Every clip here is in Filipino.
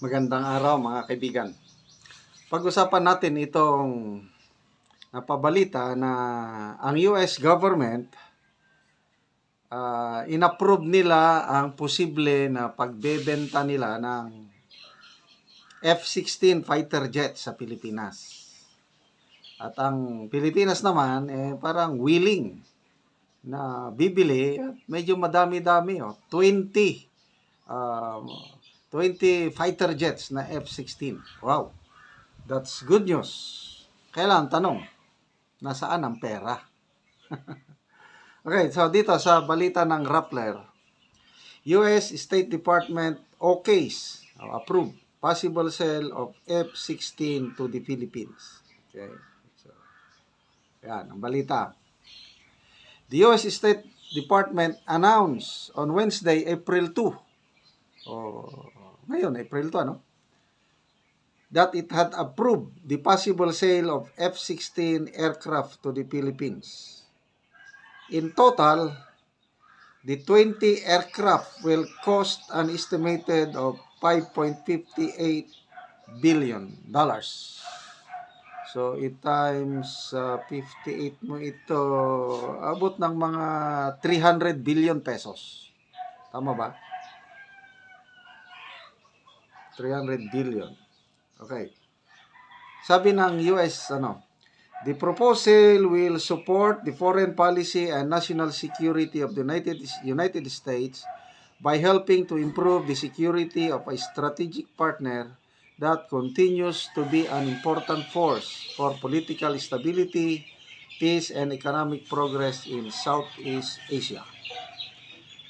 Magandang araw mga kaibigan. Pag-usapan natin itong napabalita na ang US government inapprove nila ang posible na pagbebenta nila ng F-16 fighter jet sa Pilipinas. At ang Pilipinas naman parang willing na bibili at medyo madami-dami 20 fighter jets na F-16. Wow, that's good news. Kailan tanong, nasaan ang pera? Okay, so dito sa balita ng Rappler, US State Department okays, approve, possible sale of F-16 to the Philippines. Okay, so yan ang balita. The US State Department announced on Wednesday, April 2, ngayon, April 2, that it had approved the possible sale of F-16 aircraft to the Philippines. In total, the 20 aircraft will cost an estimated of $5.58 billion. So, times 58 mo ito, abot ng mga 300 billion pesos. Tama ba? 300 billion. Okay. Sabi ng US, the proposal will support the foreign policy and national security of the United States by helping to improve the security of a strategic partner that continues to be an important force for political stability, peace, and economic progress in Southeast Asia.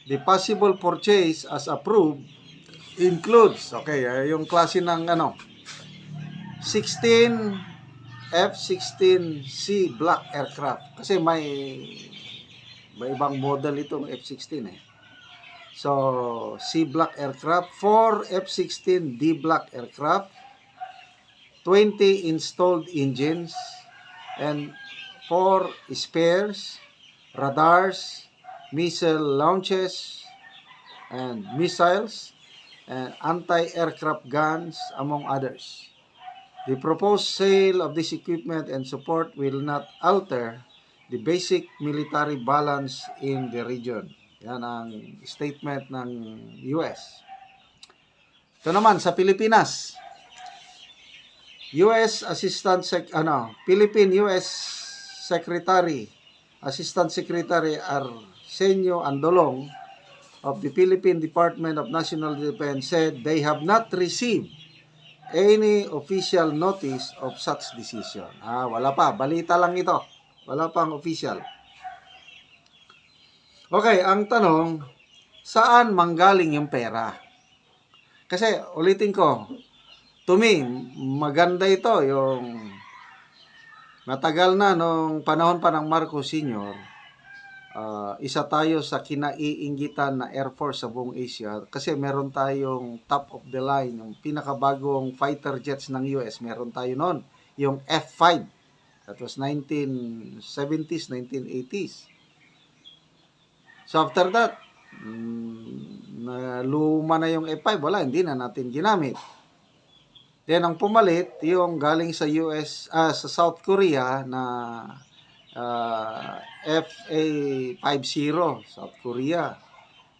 The possible purchase as approved includes, yung klase ng 16 F-16C Black aircraft. Kasi may ibang model itong F-16 So, C Black aircraft, 4 F-16D Black aircraft, 20 installed engines, and 4 spares, radars, missile launches, and missiles, and anti-aircraft guns, among others. The proposed sale of this equipment and support will not alter the basic military balance in the region. Yan ang statement ng US. Ito naman sa Pilipinas. Philippine US Assistant Secretary Arsenio Andolong of the Philippine Department of National Defense said they have not received any official notice of such decision. Wala pa. Balita lang ito. Wala pang official. Okay, ang tanong, saan manggaling yung pera? Kasi, ulitin ko, to me, maganda ito, yung matagal na nung panahon pa ng Marcos Sr., isa tayo sa kinaiinggitan na Air Force sa buong Asia kasi meron tayong top of the line, yung pinakabagong fighter jets ng US, meron tayo noon, yung F-5. That was 1970s, 1980s. So after that, luma na yung F-5, wala, hindi na natin ginamit. Then ang pumalit, yung galing sa US, sa South Korea na FA-50 South Korea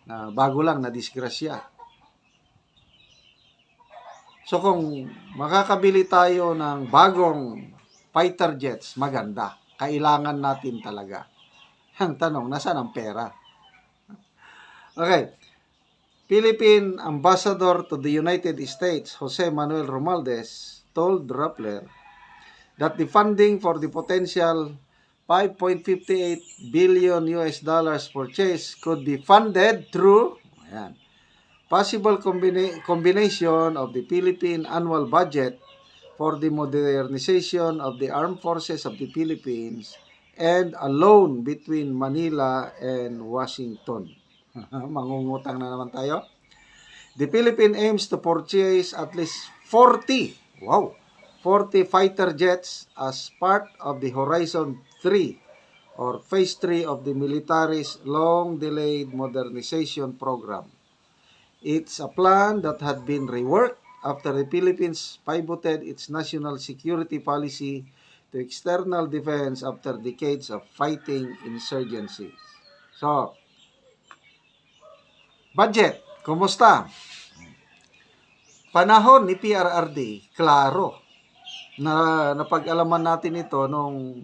na bago lang na disgrasya. So kung makakabili tayo ng bagong fighter jets, maganda. Kailangan natin talaga. Ang tanong, nasaan ang pera? Okay. Philippine Ambassador to the United States, Jose Manuel Romualdez, told Rappler that the funding for the potential $5.58 billion purchase could be funded through possible combination of the Philippine annual budget for the modernization of the armed forces of the Philippines and a loan between Manila and Washington. Mangungutang na naman tayo. The Philippines aims to purchase at least 40 fighter jets as part of the Horizon 3 or Phase 3 of the military's long-delayed modernization program. It's a plan that had been reworked after the Philippines pivoted its national security policy to external defense after decades of fighting insurgency. So, budget, kumusta? Panahon ni PRRD, klaro. Napag-alaman natin ito nung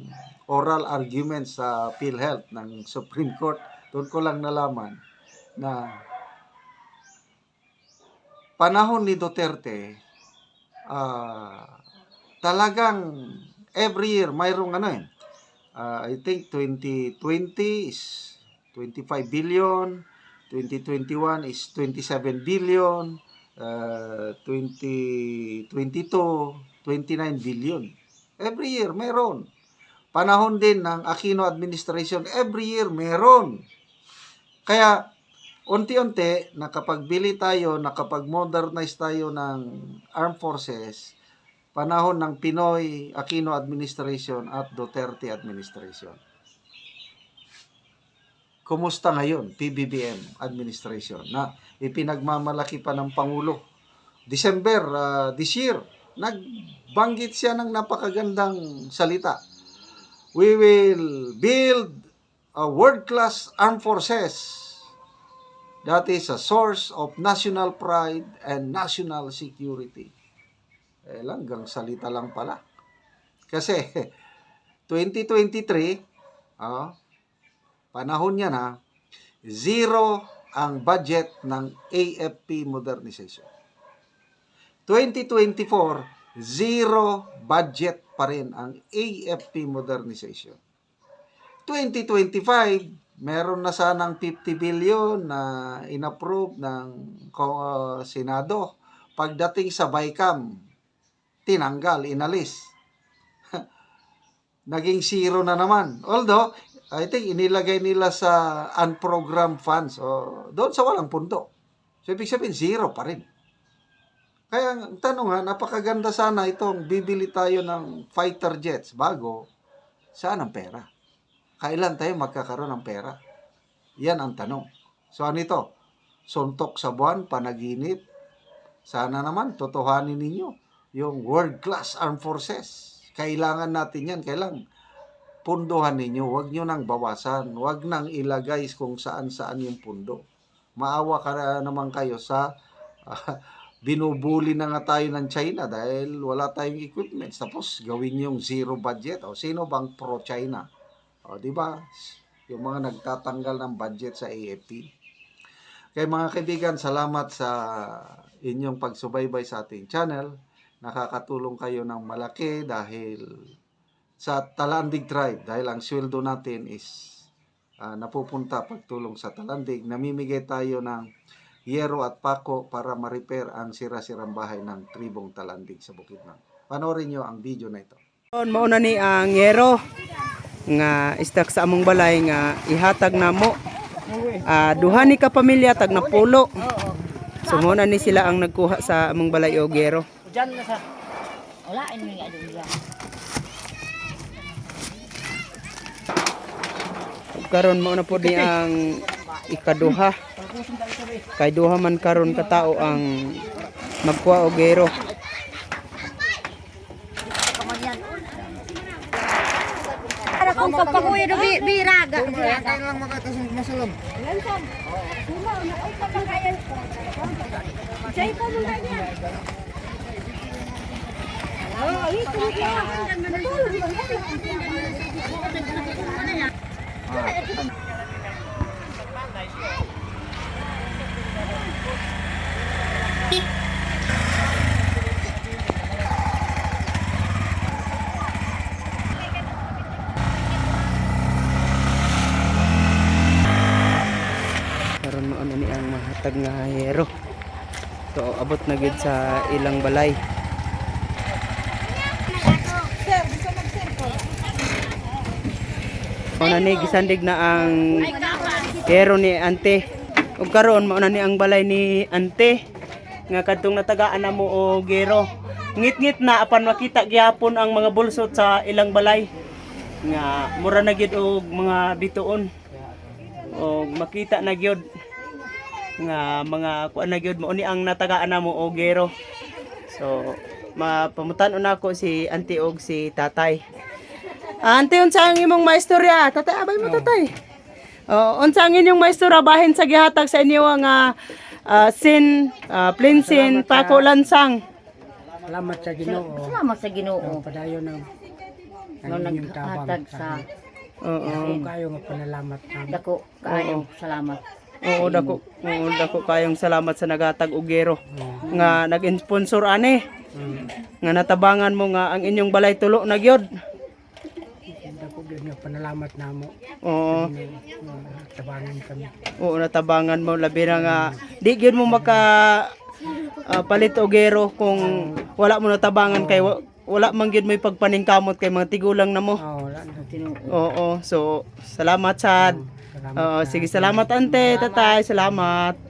oral arguments sa PhilHealth ng Supreme Court. Doon ko lang nalaman na panahon ni Duterte, talagang every year mayroong I think 2020 is 25 billion, 2021 is 27 billion, 2022 29 billion. Every year mayroon. Panahon din ng Aquino administration, every year mayroon. Kaya unti-unti nakapagbili tayo, nakapag-modernize tayo ng armed forces, panahon ng Pinoy Aquino administration at Duterte administration. Kumusta ngayon PBBM administration na ipinagmamalaki pa ng Pangulo? December this year, nagbanggit siya ng napakagandang salita. We will build a world-class armed forces that is a source of national pride and national security. Langgang salita lang pala. Kasi 2023, panahon niya na, zero ang budget ng AFP modernization. 2024, zero budget pa rin ang AFP modernization. 2025, meron na sanang 50 billion na inapprove ng Senado. Pagdating sa BICAM, tinanggal, inalis. Naging zero na naman. Although, I think inilagay nila sa unprogrammed funds o doon sa walang pundo. So, ibig sabihin, zero pa rin. Kaya ang tanong napakaganda sana itong bibili tayo ng fighter jets bago, saan ang pera? Kailan tayo magkakaroon ng pera? Yan ang tanong. So ano ito? Suntok sa buwan, panaginip. Sana naman, totohanin ninyo yung world-class armed forces. Kailangan natin yan. Kailangan pundohan ninyo. Huwag nyo nang bawasan. Huwag nang ilagay kung saan-saan yung pundo. Maawa ka naman kayo sa binubuli na nga tayo ng China dahil wala tayong equipment. Tapos gawin yung zero budget. O sino bang pro-China? O di ba? Yung mga nagtatanggal ng budget sa AFP. Kaya mga kaibigan, salamat sa inyong pagsubaybay sa ating channel. Nakakatulong kayo ng malaki dahil sa Talandig Tribe. Dahil ang sweldo natin is napupunta pagtulong sa Talandig. Namimigay tayo ng yero at pako para ma-repair ang sira-sirang bahay ng tribong Talandig sa Bukidnon. Panoorin nyo ang video na ito. Mauna ni ang yero nga istak sa among balay nga ihatag na mo. Duha ni ka pamilya tag na pulo. So mauna ni sila ang nagkuha sa among balay og yero. Diyan na sa wala ini nga diyan. Karon mao na po ni ang ikaduha. Kay duha man karon ka tao ang magkuha og yero. Para kung pagpakuya do biraga. Kaya lang makatasong masulong. Lansan. Sumaw na ay pagkakayan. Jay pa mo niya. Ay, Karon mao na ni ang mahatag nga yero. So abot na gid sa ilang balay. Mauna ni gisandig na ang yero ni ante. Ug karon mauna ni ang balay ni ante nga kadtong natagaan na mo og yero. Ngit-ngit na apan makita gyapon ang mga bulsot sa ilang balay. Nga mura na gyud og mga bituon. Og makita na gyud nga mga kuan na gyud mao ni ang natagaan na mo og yero. So mapamutan na ako si auntie og si tatay. Auntie, unsa ang imong maistorya? Tatay, abay mo tatay. Unsa ang inyong maistorya bahin sa gihatag sa inyo nga plain sin, pako lansang. Salamat sa Ginoo. Salamat sa Ginoo. Padayon ng Nga naghatag sa Oo. kayo nga panalamat na. dako kaayo. Salamat. Oo, dako kayong salamat sa naghatag og gero nga nag-sponsor ani. Nga natabangan mo nga ang inyong balay tulo na gyud. Dako gyud nga panalamat namo. Oo. Tabangan kami. Oo, natabangan mo labi na nga di gyud mo maka palit og gero kung wala mo natabangan kay wala man gyud may pagpaningkamot kay mga tigulang na mo. Wala na. Oo, so salamat sad. Salamat. Oo, sige salamat ante, tatay, salamat.